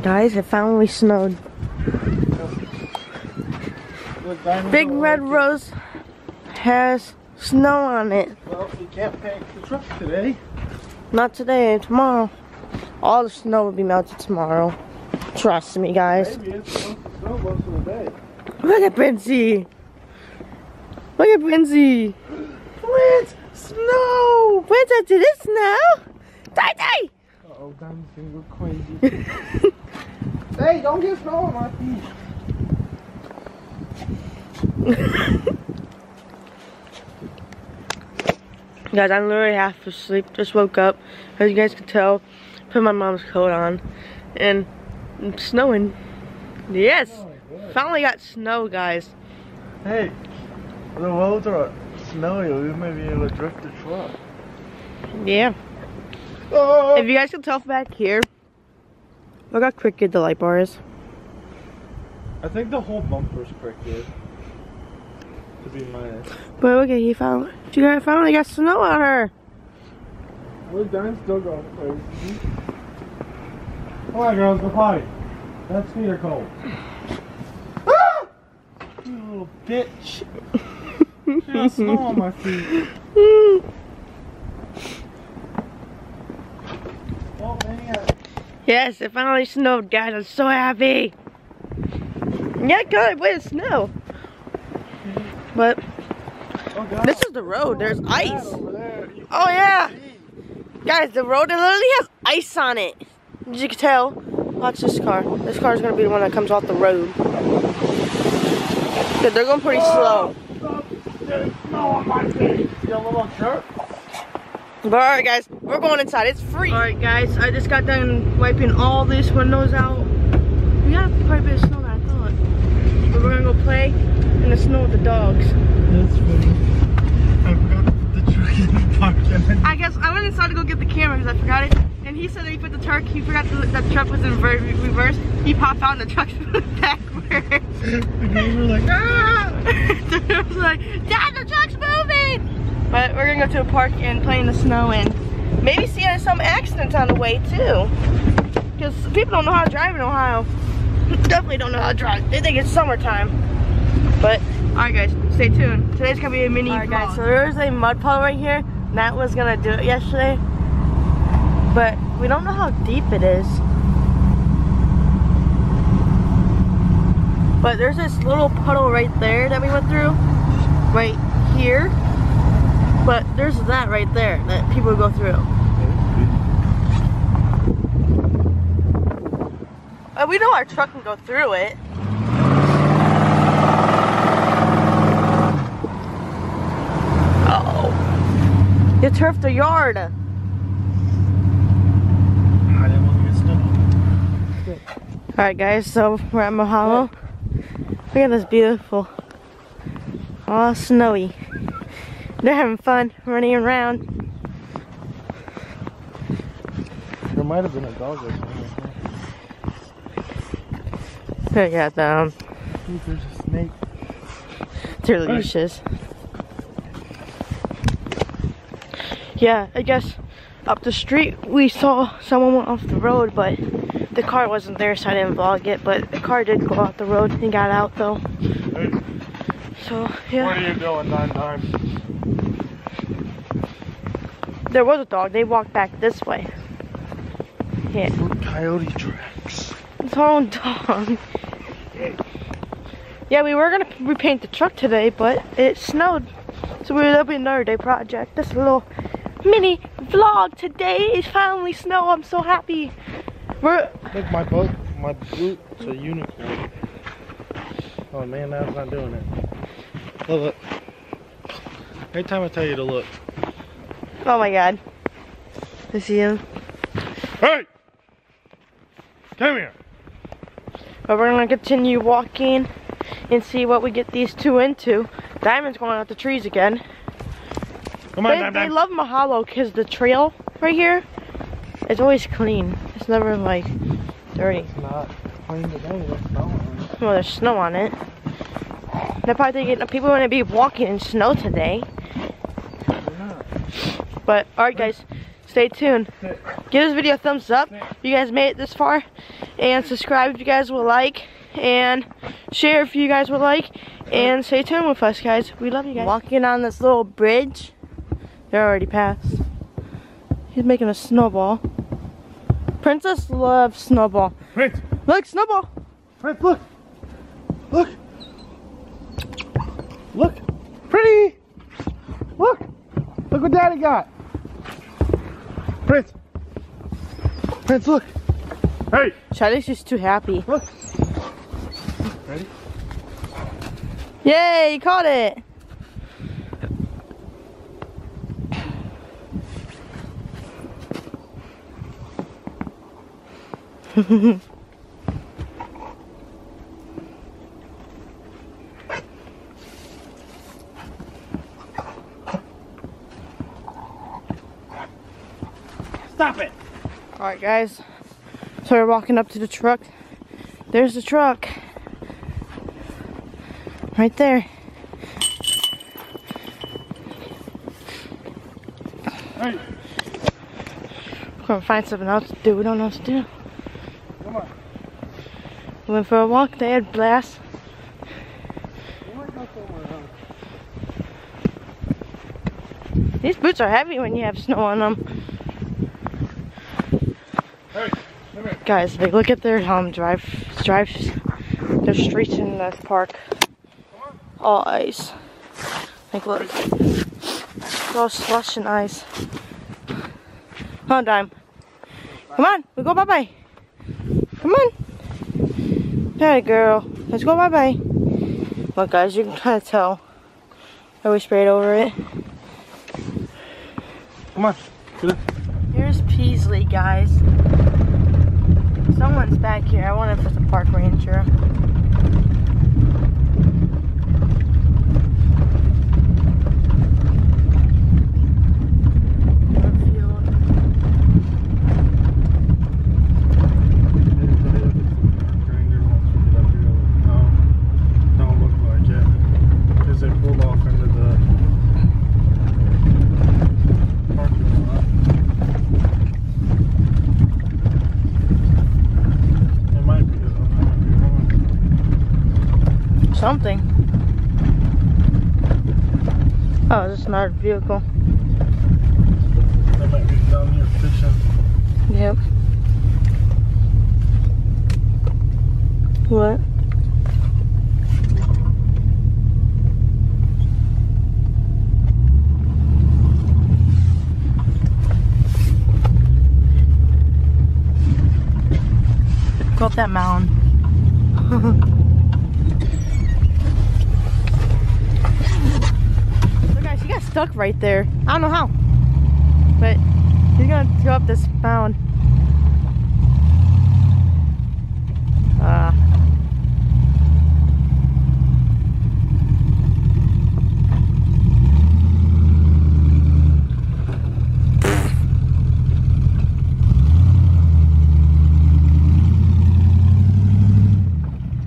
Guys, it finally snowed. Big Red Rose has snow on it. Well, we can't paint the truck today. Not today, tomorrow. All the snow will be melted tomorrow. Trust me, guys. Maybe it's supposed to snow most of the day. Look at Princey. Look at Princey. Flint! Snow! Princey, did it snow? Die! Uh-oh, Diamond's gonna go crazy. Hey, don't get snow on my feet. Guys, I'm literally half asleep. Just woke up. As you guys can tell, put my mom's coat on. And it's snowing. Yes! Finally got snow, guys. Hey, the roads are snowy. We may be able to drift the truck. Yeah. Oh. If you guys can tell from back here, look how crooked the light bar is. I think the whole bumper's crooked. To be honest. But look at she finally got snow on her. Well, Diane's still going crazy. Come on, girls, go potty. That's feet are cold. Ah! You little bitch. She got snow on my feet. Oh, man. Yes, it finally snowed, guys. I'm so happy. Yeah, good. Way to snow. But Oh, God. this is the road. There's ice. Over there. Oh yeah, guys, the road literally has ice on it. As you can tell, watch this car. This car is gonna be the one that comes off the road. Yeah, they're going pretty slow. There's snow on my feet. You got a little shirt? But alright, guys, we're going inside. It's free. Alright, guys, I just got done wiping all these windows out. We got quite a bit of snow than I thought. But we're gonna go play in the snow with the dogs. That's funny. I forgot to put the truck in the parking. I guess I went inside to go get the camera because I forgot it. And he said that he put the truck, he forgot that the truck was in reverse. He popped out and the truck's backwards. The girls were like, ah! The girls were like, Dad, the truck's moving! But we're gonna go to a park and play in the snow and maybe see some accidents on the way too. Because people don't know how to drive in Ohio. Definitely don't know how to drive. They think it's summertime. But, alright guys, stay tuned. Today's gonna be a mini vlog. Guys, so there's a mud puddle right here. Matt was gonna do it yesterday. But we don't know how deep it is. But there's this little puddle right there that we went through. Right here. But there's that right there that people go through. We know our truck can go through it. Uh-oh. You turfed the yard. I didn't want to get snow. Alright guys, so we're at Mahalo. Look at this beautiful. All snowy. They're having fun running around. There might have been a dog or something. Look at them. Ooh, there's a snake. They're leashes. Yeah, I guess up the street we saw someone went off the road, but the car wasn't there, so I didn't vlog it. But the car did go off the road and got out though. Hey, So yeah. where are you going, 9-9? There was a dog. They walked back this way. Yeah. Coyote tracks. It's our own dog. Yeah, we were gonna repaint the truck today, but it snowed. So that'll be another day project. This little mini vlog today is finally snow. I'm so happy. Look, my boat's a unicorn. Oh man, now it's not doing it. Look. Every time I tell you to look. Oh my god. I see him. Hey! Come here. But we're gonna continue walking and see what we get these two into. Diamond's going out the trees again. Come on, They love Mahalo because the trail right here is always clean. It's never like dirty. It's not clean today. There's snow on it. Well, there's snow on it. They're probably thinking people want to be walking in snow today. They're not. But alright guys, stay tuned. Give this video a thumbs up if you guys made it this far, and subscribe if you guys would like, and share if you guys would like, and stay tuned with us, guys. We love you guys. Walking on this little bridge. They're already passed. He's making a snowball. Princess loves snowball. Prince! Look, snowball! Prince, look! Look! Look! Pretty! Look! Look what Daddy got! Prince! Prince, look! Hey! Charlie's just too happy. Look! Ready? Yay, you caught it! Stop it! Alright guys, so we're walking up to the truck. There's the truck. Right there. Hey! We're gonna find something else to do. We don't know what to do. Come on. We went for a walk, they had blast. You might go somewhere else. These boots are heavy when you have snow on them. Hey, come here. Guys, like, look at their their streets in this park. All ice. Like, look. It's all slush and ice. Come on, Dime. Come on, we go bye-bye. Come on. There, girl. Let's go bye-bye. Look, guys, you can kind of tell that we sprayed over it. Come on. Get up. Here's Peasley, guys. Someone's back here. I wonder if it's a park ranger. Don't look like it. Because they pulled off into the parking lot. It might be, I might be wrong. Something. Oh, it's just another vehicle. They might be down here fishing. Yep. What? Go up that mountain. Look, guys, he got stuck right there. I don't know how, but he's gonna go up this mountain.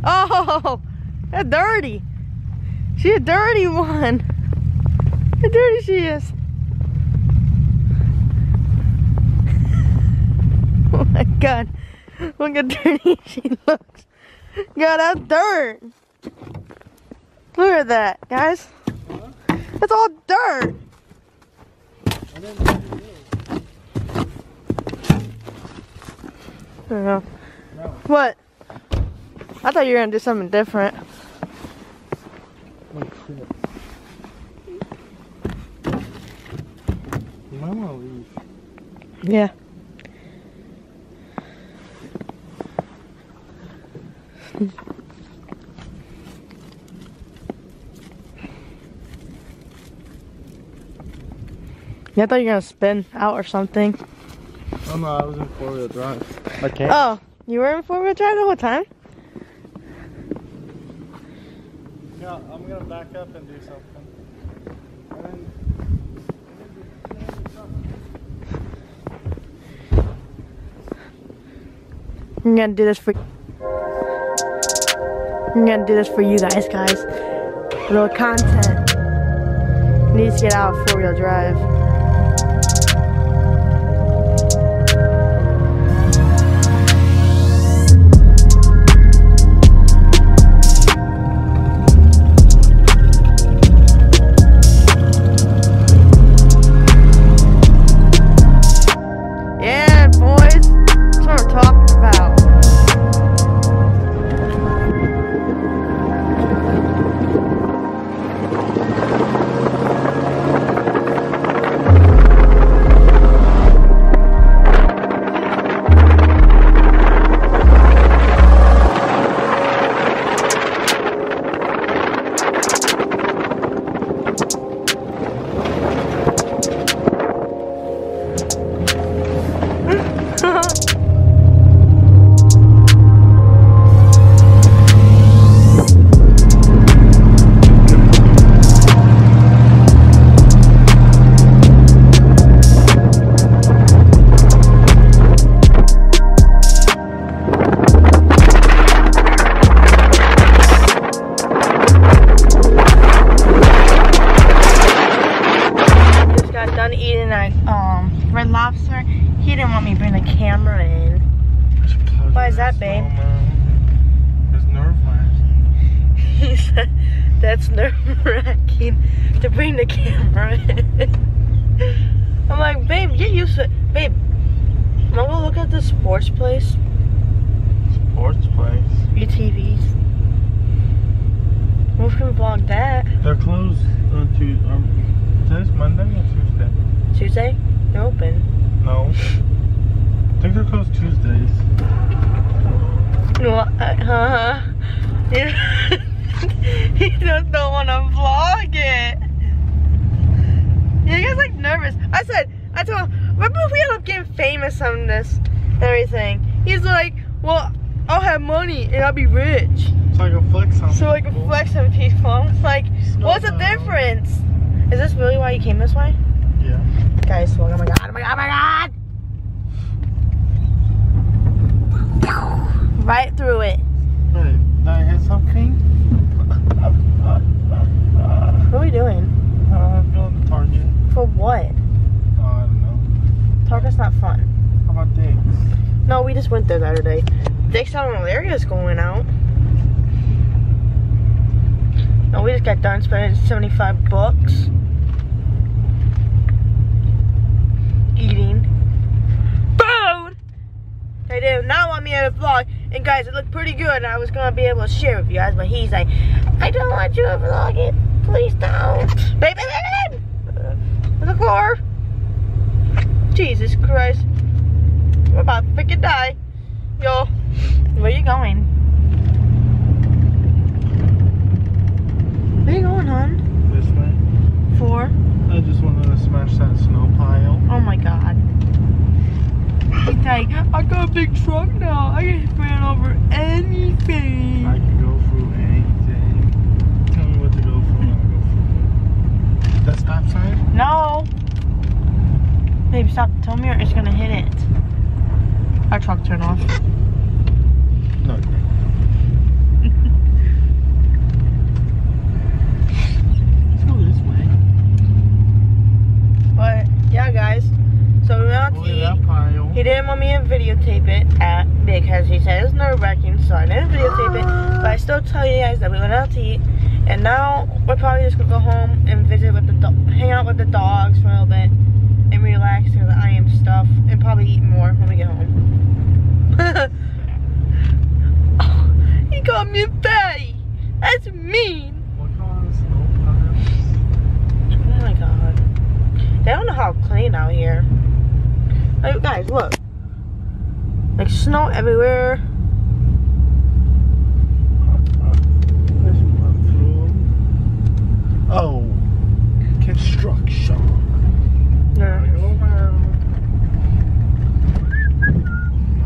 Oh, that's dirty. She's a dirty one. How dirty she is. Oh my God. Look how dirty she looks. God, that's dirt. Look at that, guys. That's all dirt. I didn't know you did. I don't know. No. What? I thought you were gonna do something different. Oh shit. You might want to leave. Yeah. Yeah, I thought you were gonna spin out or something. Oh no, I was in 4-wheel drive. I can't. Oh, you were in 4-wheel drive the whole time? Yeah, I'm gonna back up and do something. And then I'm gonna do this for you guys, A little content. Need to get out of 4-wheel drive. Red Lobster. He didn't want me to bring the camera in. Why is that, babe? It's nerve-wracking. He said that's nerve-wracking to bring the camera in. I'm like, babe, get used to it. Babe, wanna go look at the sports place? Sports place? UTVs. We can vlog that. They're closed on Tuesday. Today's Monday or Tuesday? Tuesday? They're open. No. I think they're closed Tuesdays. No, he just don't want to vlog it. Yeah, he gets like nervous. I told him, remember if we end up getting famous on this and everything? He's like, well, I'll have money and I'll be rich. So I can flex on people. So I can flex on people. I'm like, what's the difference? Is this really why you came this way? Yeah. Guys, look, oh my god, oh my god, oh my god! Right through it. Wait, did I hit something? What are we doing? I'm going to Target. For what? I don't know. Target's not fun. How about Dick's? No, we just went there the other day. Dick's out in Hilarious going out. No, we just got done spending 75 bucks. Eating food. They did not want me in a vlog, and guys, it looked pretty good and I was gonna be able to share with you guys, but he's like, I don't want you to vlog it, please don't. Baby, the car. Jesus Christ, we're about to freaking die. Yo, where you going? Where you going, hon? This way. For? I just wanted to smash that snow pile. Oh my god. He's like, I got a big truck now. I can ran over anything. I can go through anything. Tell me what to go through. I'll go through. That stop sign? No. Babe, stop. Tell me or it's gonna hit it. Our truck turned off. No. But yeah, guys. So we went out to eat. He didn't want me to videotape it because he said it was nerve-wracking, so I didn't videotape it. But I still tell you guys that we went out to eat, and now we're probably just gonna go home and visit with the hang out with the dogs for a little bit and relax because I am stuff, and probably eat more when we get home. Oh, he called me a fatty. That's mean. Oh my god. They don't know how clean out here. Like, guys, look. Like snow everywhere. Oh, construction. Yeah.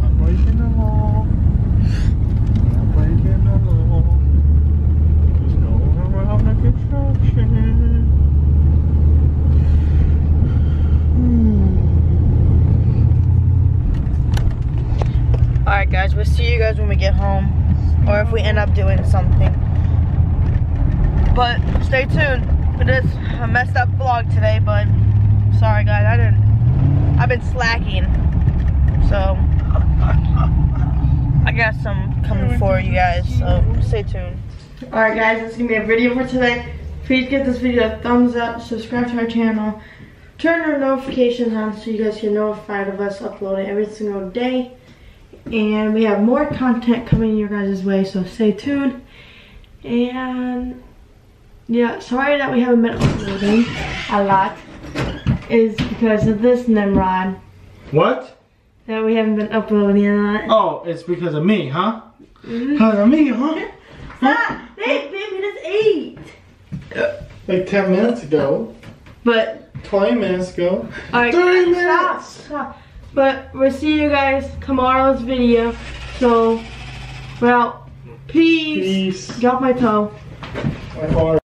Not breaking the law. Not breaking the law. Just going around the construction. Alright guys, we'll see you guys when we get home. Or if we end up doing something. But stay tuned for this messed up vlog today, but sorry guys, I've been slacking. So I got some coming for you guys, so stay tuned. Alright guys, this is gonna be a video for today. Please give this video a thumbs up, subscribe to our channel, turn our notifications on so you guys get notified of us uploading every single day. And we have more content coming your guys' way, so stay tuned. And yeah, sorry that we haven't been uploading a lot. Is because of this Nimrod. What? That we haven't been uploading a lot. Oh, it's because of me, huh? Because of me, huh? Stop! Babe, we just ate. Like 10 minutes ago. But 20 minutes ago. Alright, 30 minutes! Stop. But we'll see you guys tomorrow's video. So, well, peace. Peace. Drop my toe. My heart.